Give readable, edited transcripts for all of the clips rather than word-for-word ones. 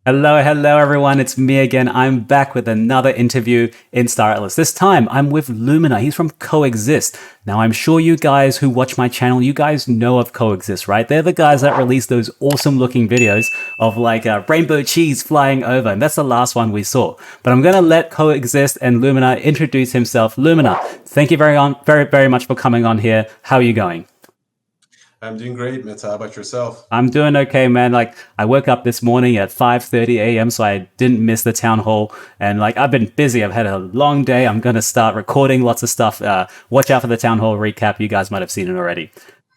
Hello, everyone. It's me again. I'm back with another interview in Star Atlas. This time, I'm with Lumina. He's from COEXIST. Now, I'm sure you guys who watch my channel, you guys know of COEXIST, right? They're the guys that release those awesome-looking videos of like rainbow cheese flying over, and that's the last one we saw. But I'm gonna let COEXIST and Lumina introduce himself. Lumina, thank you very much for coming on here. How are you going? I'm doing great, Meta. How about yourself? I'm doing okay, man. Like, I woke up this morning at 5:30 a.m., so I didn't miss the town hall. And like, I've been busy. I've had a long day. I'm gonna start recording lots of stuff. Watch out for the town hall recap. You guys might have seen it already.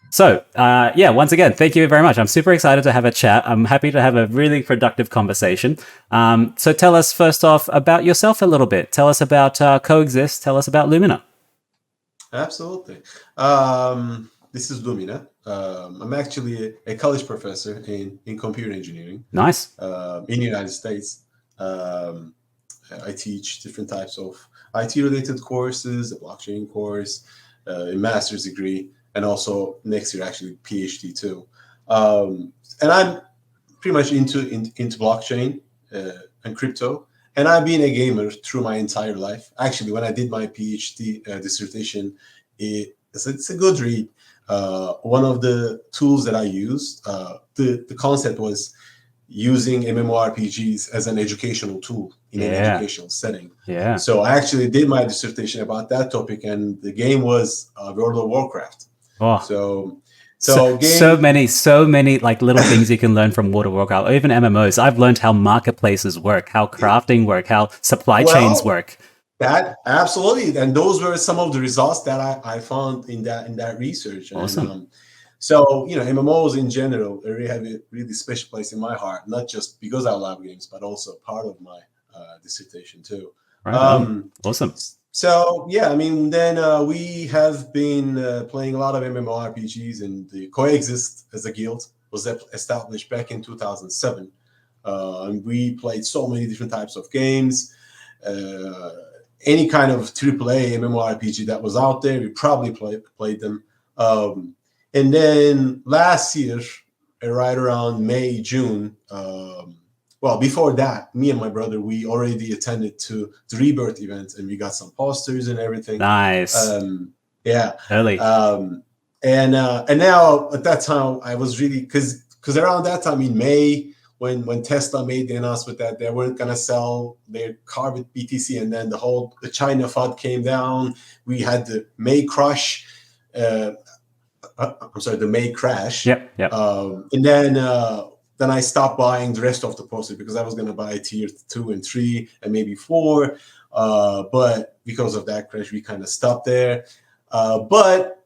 So, yeah, once again, thank you very much. I'm super excited to have a chat. I'm happy to have a really productive conversation. So, tell us first off about yourself a little bit. Tell us about COEXIST. Tell us about Lumina. Absolutely. This is Lumina. I'm actually a college professor in computer engineering Nice. in the United States. Um, I teach different types of IT-related courses, a blockchain course, a master's degree, and also next year, actually, PhD too. And I'm pretty much into blockchain and crypto. And I've been a gamer through my entire life. Actually, when I did my PhD dissertation, it's a good read. One of the tools that I used, the concept was using MMORPGs as an educational tool in an Yeah. educational setting. Yeah. So I actually did my dissertation about that topic, and the game was World of Warcraft. Oh, So, so, so so game many, so many like little things you can learn from World of Warcraft, or even MMOs. I've learned how marketplaces work, how crafting work, how supply chains well, work. that absolutely, and those were some of the results that I found in that research. And Awesome. so MMOs in general really have a really special place in my heart, not just because I love games, but also part of my dissertation too. Right on. Um, Awesome. so yeah, I mean, then we have been playing a lot of MMORPGs, and the Coexist as a guild was established back in 2007, and we played so many different types of games. Uh, any kind of AAA MMORPG that was out there, we probably played them. And then last year, right around May, June, well, before that, me and my brother, we already attended to the Rebirth event, and we got some posters and everything. Nice. Yeah. Early. And now at that time, I was really, because around that time in May, when Tesla made the announcement that they weren't going to sell their car with BTC, and then the China FUD came down, we had the May crush. I'm sorry, the May crash. Yep. Yep. And then I stopped buying the rest of the posters because I was going to buy tier 2 and 3 and maybe 4. But because of that crash, we kind of stopped there. But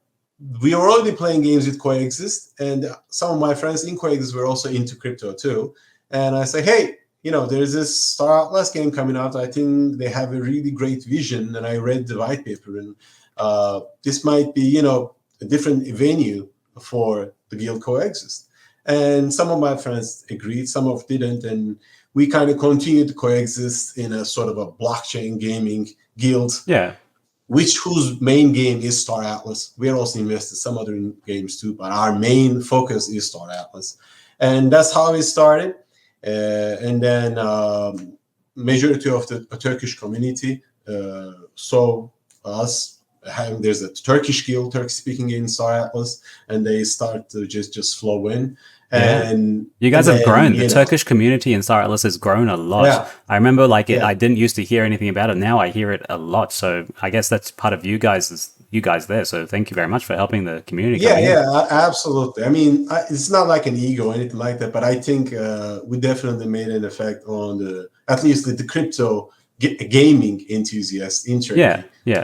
we were already playing games with COEXIST, and some of my friends in COEXIST were also into crypto too. And I say, hey, there's this Star Atlas game coming out. I think they have a really great vision. And I read the white paper, and this might be, a different venue for the guild COEXIST. And some of my friends agreed, some of didn't. And we kind of continued to coexist in a sort of a blockchain gaming guild. Yeah. Whose main game is Star Atlas. We're also invested some other games too, but our main focus is Star Atlas. And that's how it started. And then majority of the Turkish community saw us. There's a Turkish guild, Turkish-speaking in Star Atlas, and they start to just flow in. And you guys have grown. The you know, Turkish community in Star Atlas has grown a lot. Yeah. I remember Yeah. I didn't used to hear anything about it. Now I hear it a lot. So I guess that's part of you guys there. So thank you very much for helping the community. Absolutely. I mean, it's not like an ego or anything like that, but I think we definitely made an effect on at least the crypto gaming enthusiasts in Turkey. Yeah.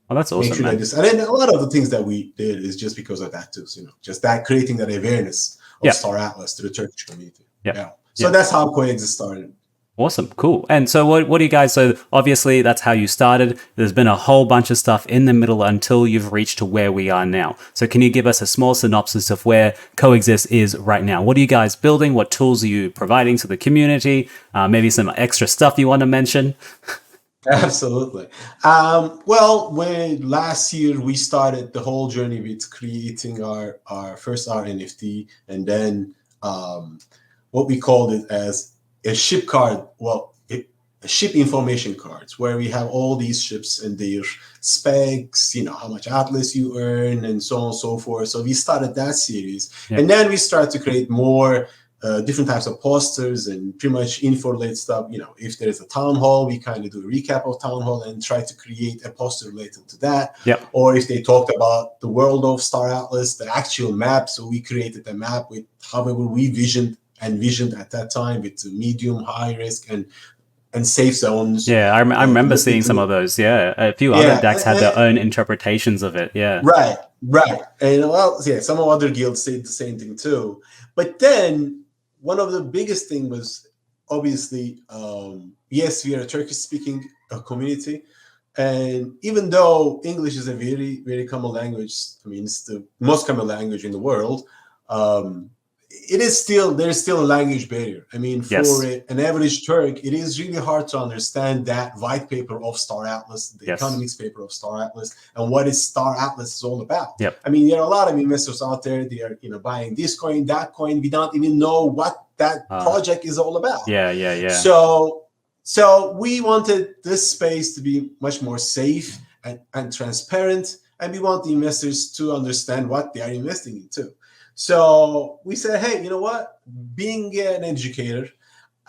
Well, that's Make awesome, sure man. and then a lot of the things that we did is just because of that too. So, just that creating that awareness of Yeah. Star Atlas to the Turkish community. Yeah. So that's how COEXIST started. Awesome. Cool. And so what do you guys, so obviously that's how you started. There's been a whole bunch of stuff in the middle until you've reached to where we are now. So can you give us a small synopsis of where COEXIST is right now? What are you guys building? What tools are you providing to the community? Maybe some extra stuff you want to mention? Absolutely. Well, when last year we started the whole journey with creating our first NFT, and then what we called it as a ship card. Well, a ship information cards, where we have all these ships and their specs, how much Atlas you earn, and so on and so forth. So we started that series, and then we started to create more different types of posters and pretty much info-related stuff. If there's a town hall, we kind of do a recap of town hall and try to create a poster related to that. Or if they talked about the world of Star Atlas, the actual map, so we created a map with however we envisioned at that time, with medium, high risk, and safe zones. Yeah, I remember seeing some of those. Yeah, a few other decks had their own interpretations of it. Yeah, right. And some of other guilds say the same thing too. But then one of the biggest thing was obviously, yes, we are a Turkish-speaking community, and even though English is a very, very common language, it's the most common language in the world. There's still a language barrier. For an average Turk, it is really hard to understand that white paper of Star Atlas, the economics paper of Star Atlas, and what is Star Atlas is all about. There are a lot of investors out there. They are, buying this coin, that coin. We don't even know what that project is all about. So we wanted this space to be much more safe and transparent, and we want the investors to understand what they are investing into. So we said, hey, you know what? Being an educator,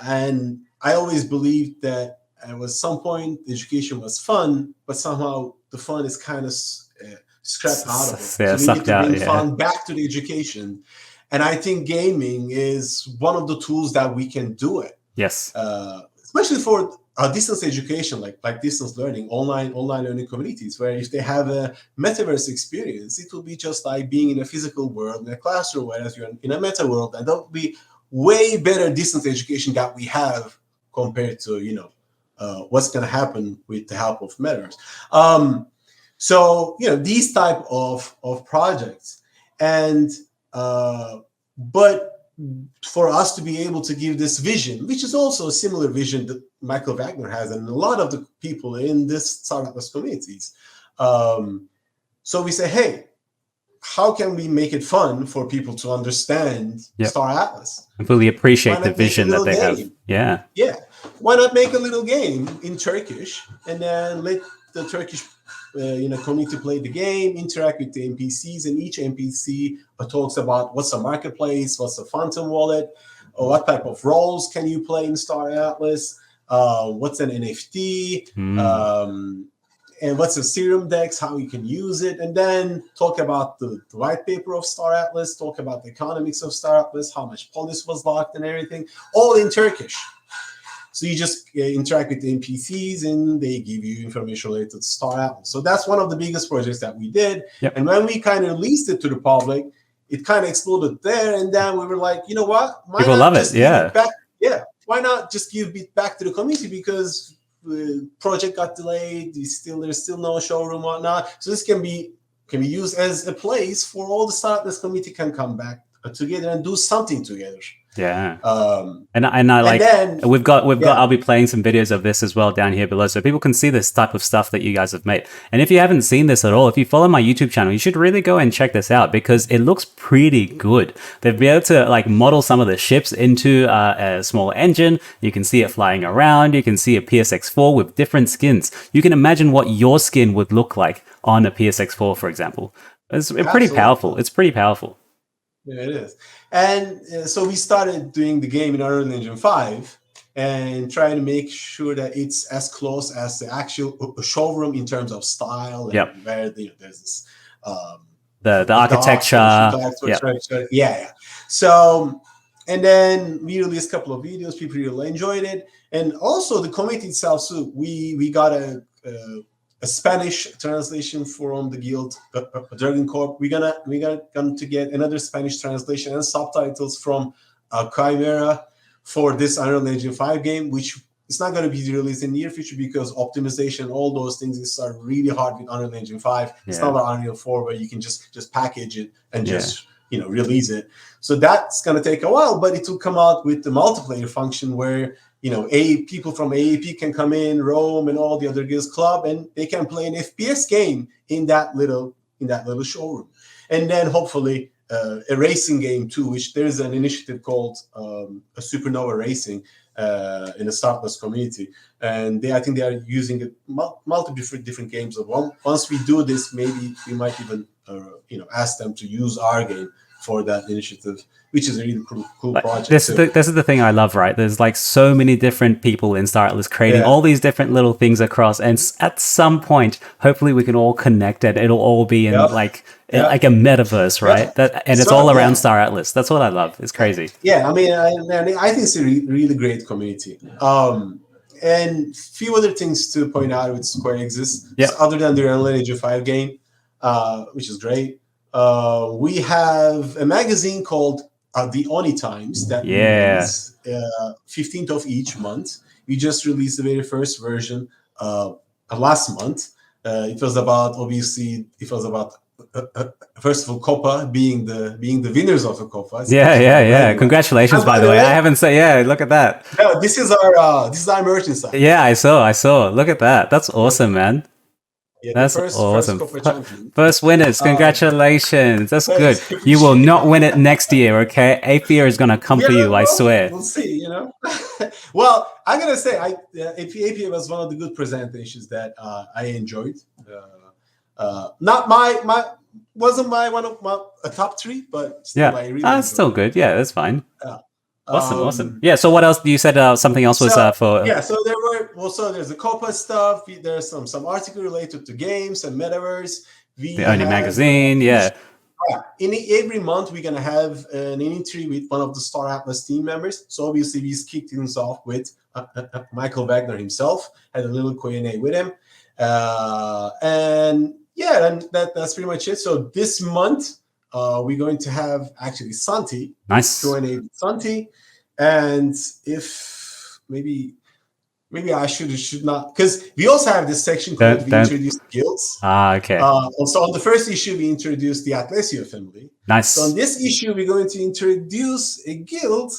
and I always believed that at some point education was fun, but somehow the fun is kind of scrapped out of it. So we need to bring fun back to the education. And I think gaming is one of the tools that we can do it. Especially for distance education, like distance learning, online learning communities, where if they have a metaverse experience, it will be just like being in a physical world in a classroom, whereas you're in a meta world, and that will be way better distance education that we have compared to what's going to happen with the help of metaverse. So these type of projects, and but for us to be able to give this vision, which is also a similar vision that Michael Wagner has, and a lot of the people in this Star Atlas communities. So we say, hey, how can we make it fun for people to understand Star Atlas? I fully appreciate the vision that they have. Yeah. Why not make a little game in Turkish, and then let the Turkish community play the game, interact with the NPCs, and each NPC talks about what's a marketplace, what's a phantom wallet, or what type of roles can you play in Star Atlas, what's an NFT, and what's a serum dex, how you can use it, and then talk about the white paper of Star Atlas, talk about the economics of Star Atlas, how much policy was locked and everything, all in Turkish. So you just interact with the NPCs, and they give you information related to Star Atlas. So that's one of the biggest projects that we did. And when we kind of released it to the public, it kind of exploded there. And then we were like, you know what? People love it. Why not just give it back to the community? Because the project got delayed. There's still no showroom, whatnot. So this can be used as a place for all the Star Atlas community can come back together and do something together. And I like, then, we've got I'll be playing some videos of this as well down here below, so people can see this type of stuff that you guys have made. And if you haven't seen this at all, if you follow my YouTube channel, you should really go and check this out, because it looks pretty good. They've been able to like model some of the ships into a small engine. You can see it flying around. You can see a PSX4 with different skins. You can imagine what your skin would look like on a PSX4, for example. It's pretty powerful. It's pretty powerful. Yeah, it is. And so we started doing the game in Unreal Engine 5 and trying to make sure that it's as close as the actual showroom in terms of style and where there's this the architecture. So, and then we released a couple of videos. People really enjoyed it, and also the community itself. So we got a Spanish translation from the guild, Dragon Corp. We're gonna get another Spanish translation and subtitles from Chimera for this Unreal Engine 5 game, which is not going to be released in the near future because optimization, all those things are really hard with Unreal Engine 5. It's not like Unreal 4 where you can just package it and just release it. So that's going to take a while, but it will come out with the multiplayer function where people from AAP can come in, Rome, and all the other guilds club, and they can play an FPS game in that little showroom. And then hopefully a racing game too, which there's an initiative called a Supernova Racing in the Star Atlas community, and I think they are using it multiple different games. Once we do this, maybe we might even ask them to use our game for that initiative, which is a really cool project. This is the thing I love, right? There's like so many different people in Star Atlas creating all these different little things across, and at some point, hopefully, we can all connect it. It'll all be in like a metaverse, right? And it's all around Star Atlas. That's what I love. It's crazy. Yeah, I mean, I think it's a really great community. And few other things to point out with COEXIST, other than their Lineage of 5 game, which is great. We have a magazine called the Oni Times that release 15th of each month. We just released the very first version last month. It was about first of all, Copa being the winners of the Copa. Yeah. Congratulations, by the way. I haven't said. Yeah, look at that. No, this is our merchant site. Yeah, I saw. Look at that. That's awesome, man. Yeah, that's awesome. First winners, congratulations. That's good. You will not win it next year, okay? Aephian is gonna come for you, I swear. We'll see, Well, I'm gonna say Aephian was one of the good presentations that I enjoyed. Not wasn't one of my top 3, but still I really that's still good. Yeah, that's fine. Awesome. Yeah. So what else? You said something else was for. Yeah. So there's the Copa stuff. There's some article related to games and metaverse. The Oni magazine. Yeah. In every month we're gonna have an interview with one of the Star Atlas team members. So obviously we kicked things off with Michael Wagner himself. Had a little Q&A with him, and that's pretty much it. So this month. We're going to have actually Santi. Nice. Q&A with Santi. And if maybe I should not, because we also have this section called we introduced guilds. Okay. Also on the first issue, we introduced the Atlasia family. Nice. So on this issue, we're going to introduce a guild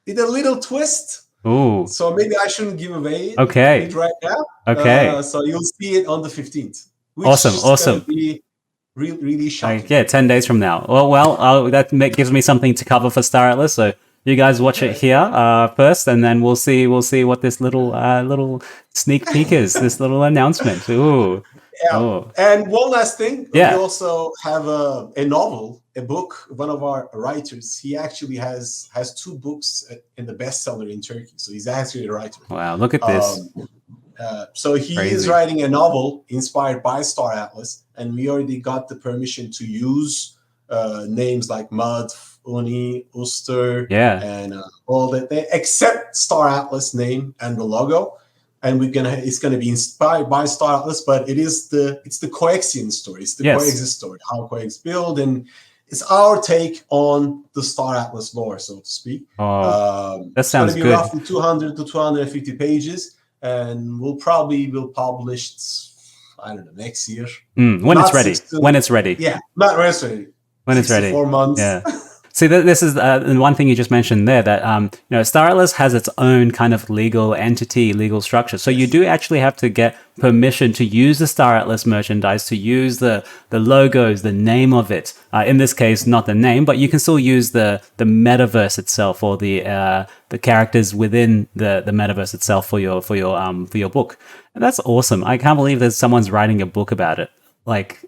with a little twist. Ooh. So maybe I shouldn't give away it right now. Okay. So you'll see it on the 15th. Awesome. Really shocking. 10 days from now. Well, that gives me something to cover for Star Atlas. So you guys watch it here first, and then we'll see what this little sneak peek is. This little announcement. Ooh. Yeah. Ooh. And one last thing. Yeah. We also have a novel, a book. One of our writers. He actually has 2 books in the bestseller in Turkey. So he's actually a writer. Wow! Look at this. So he is writing a novel inspired by Star Atlas, and we already got the permission to use names like Mud, Uni, Uster, and all that, except Star Atlas name and the logo. And it's gonna be inspired by Star Atlas, but it's the COEXIST story, it's the COEXIST story, how COEXIST build, and it's our take on the Star Atlas lore, so to speak. That sounds good. It's gonna be roughly 200 to 250 pages. And we'll publish, I don't know, next year. When it's ready. Yeah, not ready. When it's ready. 4 months. Yeah. See, this is one thing you just mentioned there, that Star Atlas has its own kind of legal entity, legal structure. So you do actually have to get permission to use the Star Atlas merchandise, to use the logos, the name of it. In this case, not the name, but you can still use the metaverse itself, or the characters within the metaverse itself for your book. And that's awesome. I can't believe that someone's writing a book about it.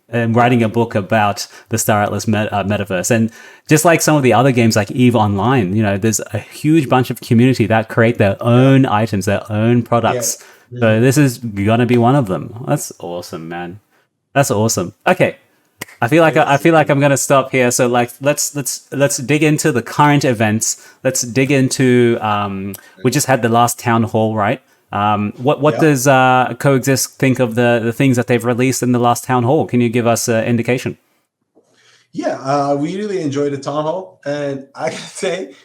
Writing a book about the Star Atlas metaverse. And just like some of the other games like EVE Online, there's a huge bunch of community that create their own items, their own products. Yeah. So this is gonna be one of them. That's awesome, man. That's awesome. Okay. I feel like I'm gonna stop here. So let's dig into the current events. Let's dig into we just had the last town hall, right? What does COEXIST think of the things that they've released in the last town hall? Can you give us an indication? Yeah, we really enjoyed the town hall, and I can say,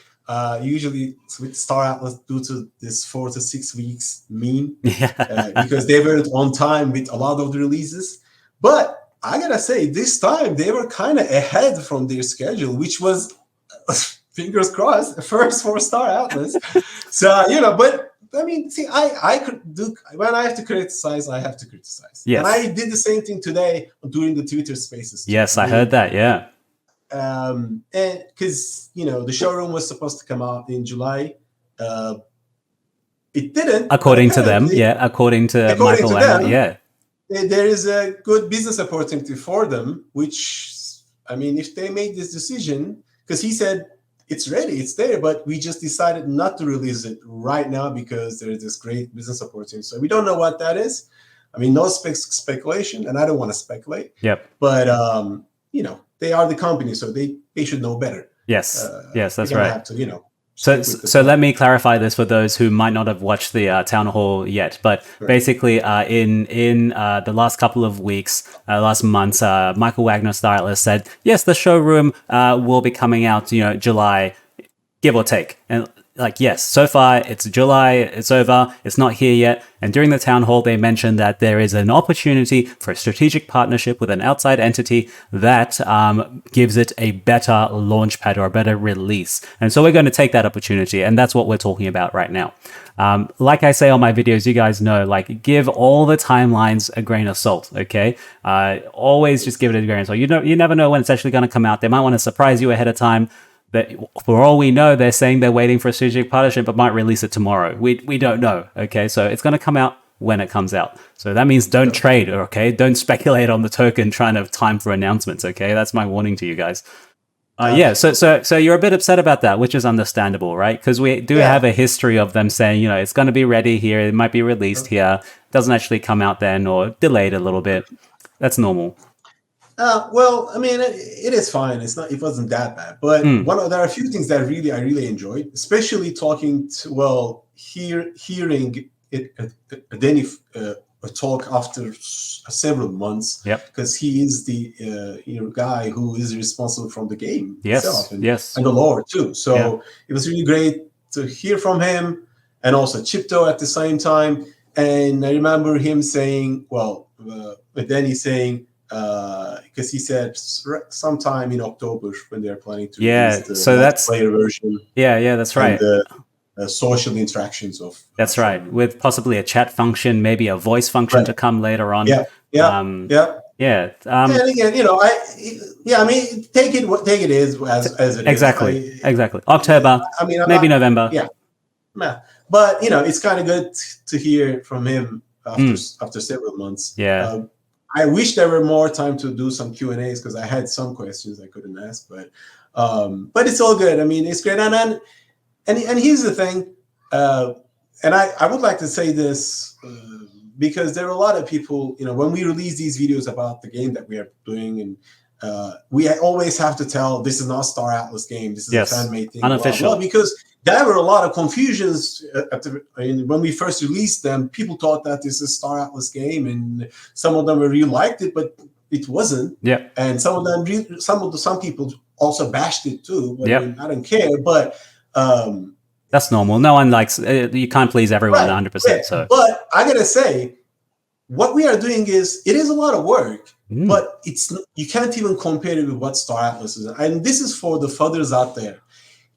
usually with Star Atlas, due to this 4 to 6 weeks mean, because they weren't on time with a lot of the releases. But I gotta say, this time they were kind of ahead from their schedule, which was fingers crossed, first for Star Atlas. So but. I mean, see, I could do, when I have to criticize, I have to criticize. Yes. And I did the same thing today during the Twitter Spaces. Yes, I heard that, yeah. And because the showroom was supposed to come out in July, it didn't. According to them, yeah. According to Michael Wagner, yeah. There is a good business opportunity for them, which, I mean, if they made this decision, because he said it's ready, it's there, but we just decided not to release it right now because there is this great business opportunity. So we don't know what that is. I mean, no speculation, and I don't want to speculate. Yep. But, they are the company, so they should know better. Yes. Yes, that's right. Have to, So let me clarify this for those who might not have watched the town hall yet. But basically, in the last couple of weeks, last months, Michael Wagner, Star Atlas said, yes, the showroom will be coming out, July, give or take. And yes, so far it's July, it's over, it's not here yet. And during the town hall, they mentioned that there is an opportunity for a strategic partnership with an outside entity that gives it a better launchpad or a better release. And so we're going to take that opportunity. And that's what we're talking about right now. Like I say on my videos, you guys know, give all the timelines a grain of salt, okay? Always just give it a grain of salt. You never know when it's actually going to come out. They might want to surprise you ahead of time. But for all we know, they're saying they're waiting for a strategic partnership, but might release it tomorrow. We don't know. Okay, so it's going to come out when it comes out. So that means don't trade. Okay, don't speculate on the token trying to time for announcements. Okay, that's my warning to you guys. So you're a bit upset about that, which is understandable, right? Because we do have a history of them saying, it's going to be ready here, it might be released here, doesn't actually come out then, or delayed a little bit. That's normal. Well, I mean, it is fine. It wasn't that bad. But there are a few things that I really enjoyed, especially talking to, hearing Danny talk after several months. Yep. Because he is the guy who is responsible from the game itself. And the lore too. So it was really great to hear from him, and also Chipto at the same time. And I remember him saying, Danny saying, because he said sometime in October when they're planning to release the multiplayer version. Yeah, that's right. And the social interactions of. That's right, with possibly a chat function, maybe a voice function to come later on. Yeah. And again, I mean, take it as it exactly. is. Exactly. October. Maybe November. Yeah. But it's kind of good to hear from him after several months. Yeah. I wish there were more time to do some Q&As because I had some questions I couldn't ask, but it's all good. I mean, it's great. And here's the thing, and I would like to say this because there are a lot of people, when we release these videos about the game that we are doing, and we always have to tell this is not Star Atlas game, this is a fan-made thing, unofficial, blah, blah, because there were a lot of confusions when we first released them. People thought that this is Star Atlas game, and some of them really liked it, but it wasn't. Yeah. And some of them, some people also bashed it too. But I don't care. But that's normal. No one likes. You can't please everyone 100%. So, but I gotta say, what we are doing it is a lot of work. But you can't even compare it with what Star Atlas is. And this is for the fudders out there.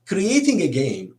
Creating a game,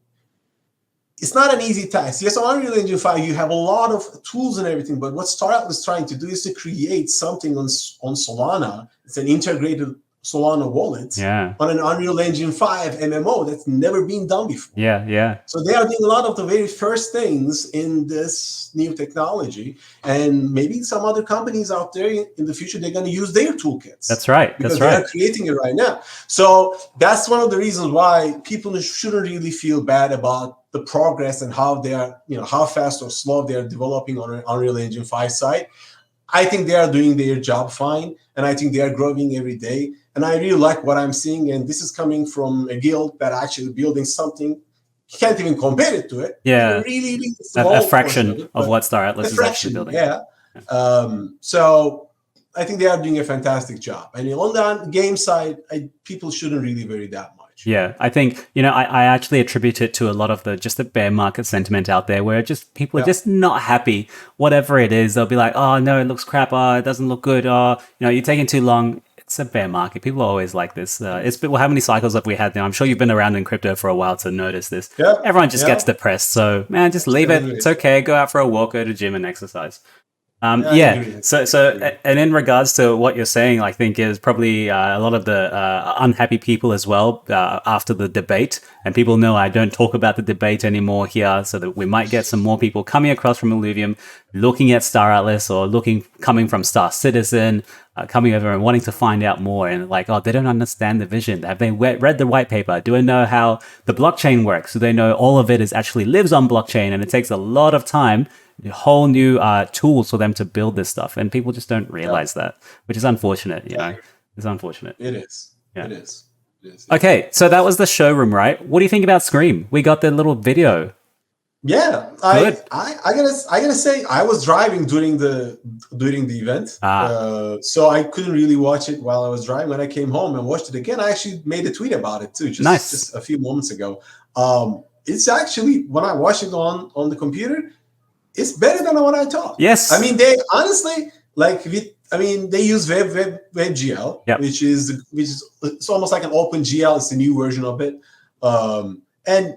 it's not an easy task. Yes, on Unreal Engine 5, you have a lot of tools and everything, but what Star Atlas is trying to do is to create something on Solana. It's an integrated Solana wallet on an Unreal Engine 5 MMO that's never been done before. Yeah. So they are doing a lot of the very first things in this new technology, and maybe some other companies out there in the future, they're going to use their toolkits. That's right. Because they are creating it right now. So that's one of the reasons why people shouldn't really feel bad about the progress and how they are, how fast or slow they are developing on an Unreal Engine 5 side. I think they are doing their job fine, and I think they are growing every day. And I really like what I'm seeing. And this is coming from a guild that actually building something. You can't even compare it to it. Yeah. Really, really small a fraction of what Star Atlas is actually building. Yeah. So I think they are doing a fantastic job. And on the game side, people shouldn't really worry that much. Yeah, I think, I actually attribute it to a lot of the bear market sentiment out there where people are just not happy. Whatever it is, they'll be like, oh, no, it looks crap. Oh, it doesn't look good. Oh, you're taking too long. It's a bear market. People are always like this. How many cycles have we had now? I'm sure you've been around in crypto for a while to notice this. Everyone just gets depressed. So, man, just leave it. It's okay. Go out for a walk, go to the gym and exercise. I Yeah. agree. And in regards to what you're saying, I think is probably a lot of the unhappy people as well after the debate. And people know I don't talk about the debate anymore here, so that we might get some more people coming across from Illuvium, looking at Star Atlas or coming from Star Citizen, coming over and wanting to find out more. And like, oh, they don't understand the vision. Have they read the white paper? Do they know how the blockchain works? Do they know all of it is actually lives on blockchain and it takes a lot of time, whole new tools for them to build this stuff, and people just don't realize that, which is unfortunate. It's unfortunate. It is. Yeah. It is. It is. Okay, so that was the showroom, right? What do you think about Scream? We got the little video. Yeah, I gotta say I was driving during the event, so I couldn't really watch it while I was driving. When I came home and watched it again, I actually made a tweet about it too, just a few moments ago. It's actually, when I watched it on the computer, it's better than what I thought. Yes. I mean, they honestly, they use WebGL, which is it's almost like an OpenGL. It's the new version of it, and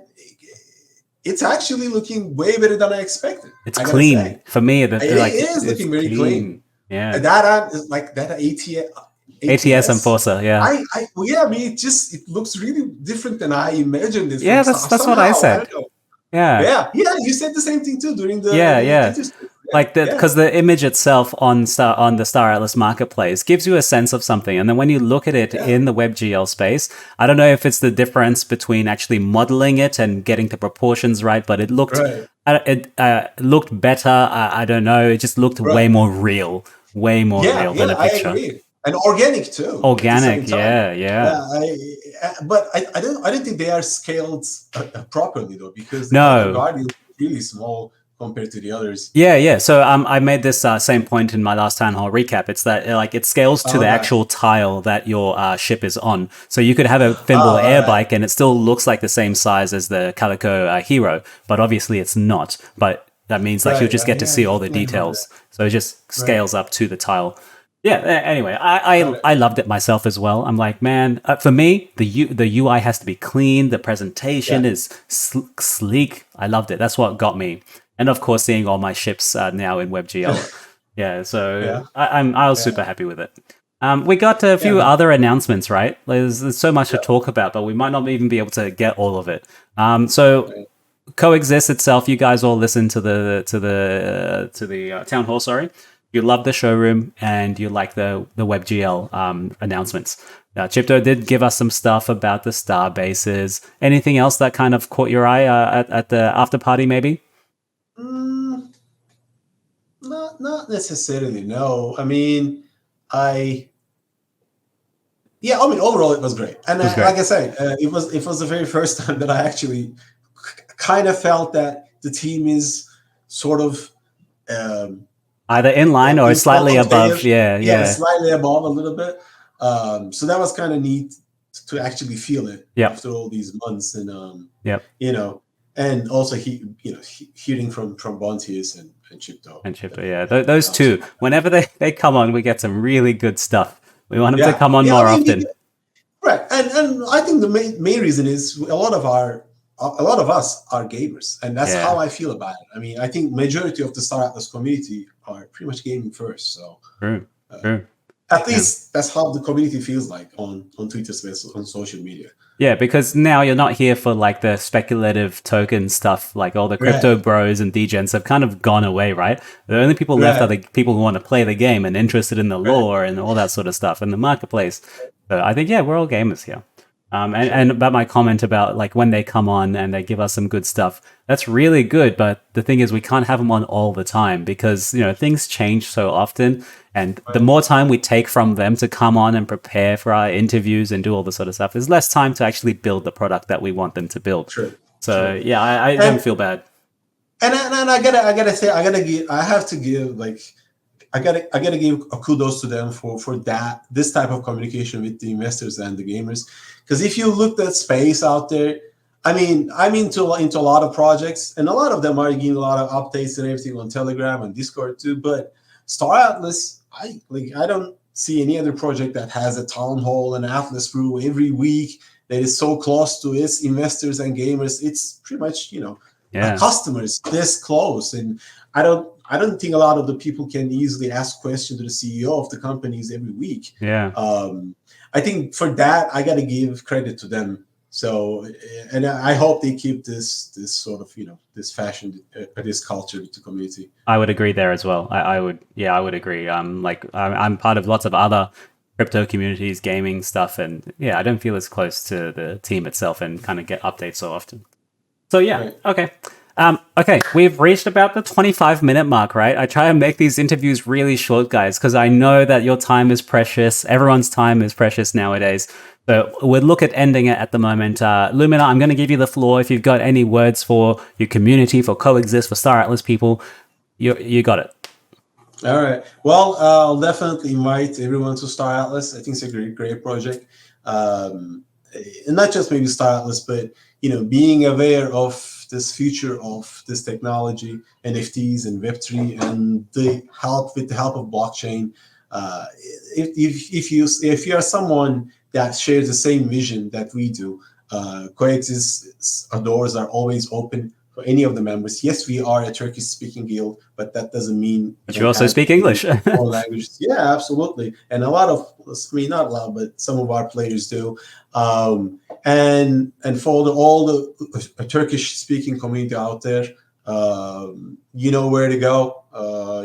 it's actually looking way better than I expected. It's clean for me. It is looking very clean. Yeah, data is like data ATS and Forza. Yeah, I mean, it looks really different than I imagined it. Yeah, that's what I said. Yeah. You said the same thing too during the because the image itself on the Star Atlas marketplace gives you a sense of something, and then when you look at it in the WebGL space, I don't know if it's the difference between actually modeling it and getting the proportions right, but it looked looked better. I don't know, it just looked way more real than a picture. I agree. And organic too. Organic, but I don't think they are scaled properly though, because the Guardian is really small compared to the others. Yeah. So I made this same point in my last town hall recap. It's that it scales to the actual tile that your ship is on. So you could have a thimble air bike and it still looks like the same size as the Calico Hero, but obviously it's not. But that means you'll just get to see all the details. So it just scales up to the tile. Yeah. Anyway, I loved it myself as well. I'm like, man, for me, the UI has to be clean. The presentation is sleek. I loved it. That's what got me. And of course, seeing all my ships now in WebGL. So I was super happy with it. We got a few other announcements, right? There's so much to talk about, but we might not even be able to get all of it. So COEXIST itself, you guys all listen to the town hall. Sorry. You love the showroom and you like the WebGL announcements. Chipto did give us some stuff about the star bases. Anything else that kind of caught your eye at the after party, maybe? Not necessarily. No, I mean, overall it was great. And like I said, it was the very first time that I actually kind of felt that the team is sort of either in line or slightly above. Slightly above a little bit. So that was kind of neat to actually feel it after all these months. And and also hearing from Bontius and Chipto. Those two, whenever they come on, we get some really good stuff. We want them to come on more often. Right. And I think the main reason is a lot of us are gamers, and that's how I feel about it. I mean, I think majority of the Star Atlas community are pretty much gaming first. So true. At least that's how the community feels like on Twitter space, on social media. Yeah, because now you're not here for like the speculative token stuff, like all the crypto bros and degens have kind of gone away, right? The only people left are the people who want to play the game and interested in the lore and all that sort of stuff in the marketplace. So I think, we're all gamers here. And about my comment about like when they come on and they give us some good stuff, that's really good. But the thing is, we can't have them on all the time because, things change so often. And the more time we take from them to come on and prepare for our interviews and do all this sort of stuff, there's less time to actually build the product that we want them to build. True. So I don't feel bad. And I gotta say, I gotta give a kudos to them for this type of communication with the investors and the gamers. Because if you looked at space out there, I mean, I'm into a lot of projects, and a lot of them are getting a lot of updates and everything on Telegram and Discord too. But Star Atlas, I don't see any other project that has a town hall and Atlas brew every week that is so close to its investors and gamers. It's pretty much customers this close, and I don't I don't think a lot of the people can easily ask questions to the CEO of the companies every week. Yeah. I think for that, I got to give credit to them. So, and I hope they keep this sort of, this fashion, this culture with the community. I would agree there as well. I would agree. I'm part of lots of other crypto communities, gaming stuff, and yeah, I don't feel as close to the team itself and kind of get updates so often. So yeah, right. Okay. Okay, we've reached about the 25-minute mark, right? I try to make these interviews really short, guys, because I know that your time is precious. Everyone's time is precious nowadays. So we'll look at ending it at the moment. Lumina, I'm going to give you the floor. If you've got any words for your community, for COEXIST, for Star Atlas people, you got it. All right. Well, I'll definitely invite everyone to Star Atlas. I think it's a great project. And not just maybe Star Atlas, but, being aware of this future of this technology, NFTs and Web3, and with the help of blockchain. If you are someone that shares the same vision that we do, COEXIST's doors are always open for any of the members. Yes, we are a Turkish-speaking guild, but that doesn't mean... But you also speak English. All languages. Yeah, absolutely. And a lot of, not a lot, but some of our players do. And for all the Turkish-speaking community out there, you know where to go.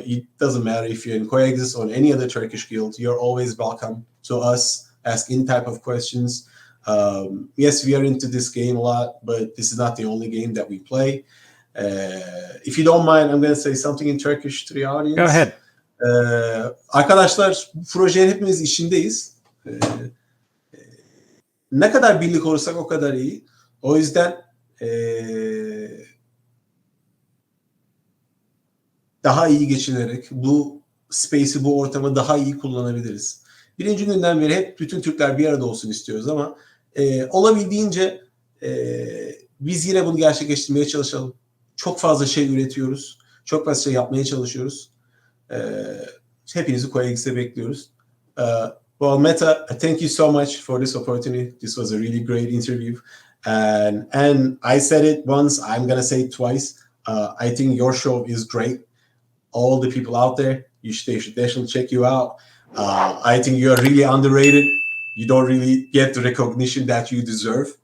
It doesn't matter if you're in COEXIST or any other Turkish guild. You're always welcome to us. Ask any type of questions. Yes, we are into this game a lot, but this is not the only game that we play. If you don't mind, I'm going to say something in Turkish to the audience. Go ahead. Arkadaşlar, bu projenin hepimiz içindeyiz. Ne kadar birlik olursak o kadar iyi. O yüzden daha iyi geçinerek bu space'i, bu ortamı daha iyi kullanabiliriz. Birinci günden beri hep bütün Türkler bir arada olsun istiyoruz ama olabildiğince biz yine bunu gerçekleştirmeye çalışalım. Çok fazla şey üretiyoruz. Çok fazla şey yapmaya çalışıyoruz. Hepinizi COEXIST'e bekliyoruz. Well, Meta, thank you so much for this opportunity. This was a really great interview. And I said it once, I'm going to say it twice. I think your show is great. All the people out there, they should definitely check you out. I think you are really underrated. You don't really get the recognition that you deserve.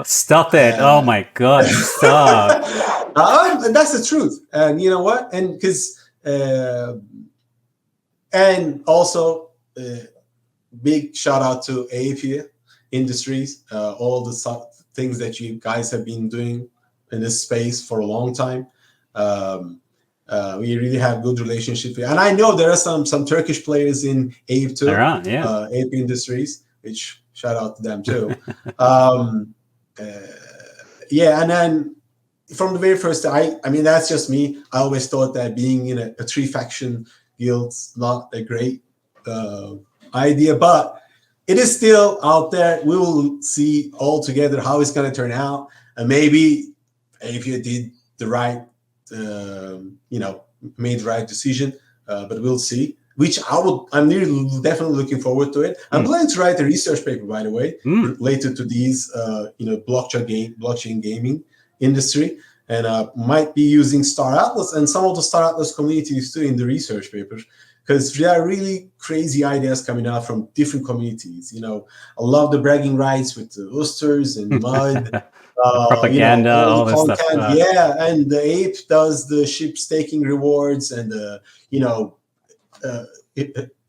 Stop it. Oh my God, stop. That's the truth. And you know what? And because, and also, big shout out to Aephian Industries, all the things that you guys have been doing in this space for a long time. We really have good relationship with, and I know there are some Turkish players in Ape too. There are, yeah. Ape Industries, which shout out to them too. Yeah, and then from the very first, I mean that's just me. I always thought that being in a 3-faction guild's not a great idea, but it is still out there. We will see all together how it's going to turn out, and maybe if you did the right. Made the right decision, but we'll see. Which I'm really definitely looking forward to it. I'm planning to write a research paper, by the way, related to these, blockchain gaming industry, and might be using Star Atlas and some of the Star Atlas communities too in the research paper, because there are really crazy ideas coming out from different communities. I love the bragging rights with the oysters and mud. Propaganda, all this content, stuff. Yeah, and the Ape does the ship staking rewards and the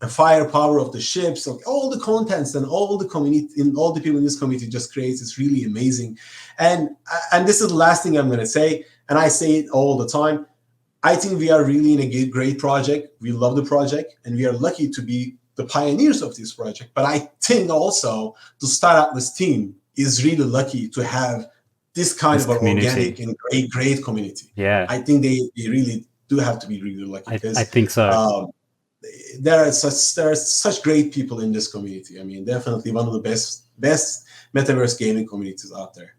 firepower of the ships. So all the contents and all the community and all the people in this community just creates. It's really amazing. And this is the last thing I'm going to say, and I say it all the time. I think we are really in a great project. We love the project, and we are lucky to be the pioneers of this project. But I think also the Star Atlas team is really lucky to have this kind of organic and great community. Yeah, I think they really do have to be really lucky. I think so. There are such great people in this community. I mean, definitely one of the best metaverse gaming communities out there.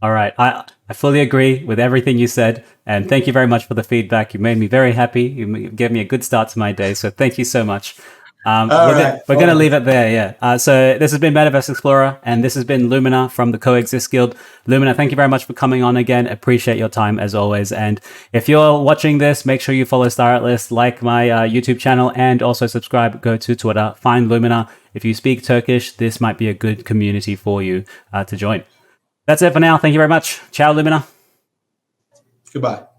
All right, I fully agree with everything you said, and thank you very much for the feedback. You made me very happy. You gave me a good start to my day, so thank you so much. We're going to leave it there, yeah. So this has been MetaVerse Explorer, and this has been Lumina from the COEXIST Guild. Lumina, thank you very much for coming on again. Appreciate your time as always. And if you're watching this, make sure you follow Star Atlas, like my YouTube channel, and also subscribe. Go to Twitter, find Lumina. If you speak Turkish, this might be a good community for you to join. That's it for now. Thank you very much. Ciao, Lumina. Goodbye.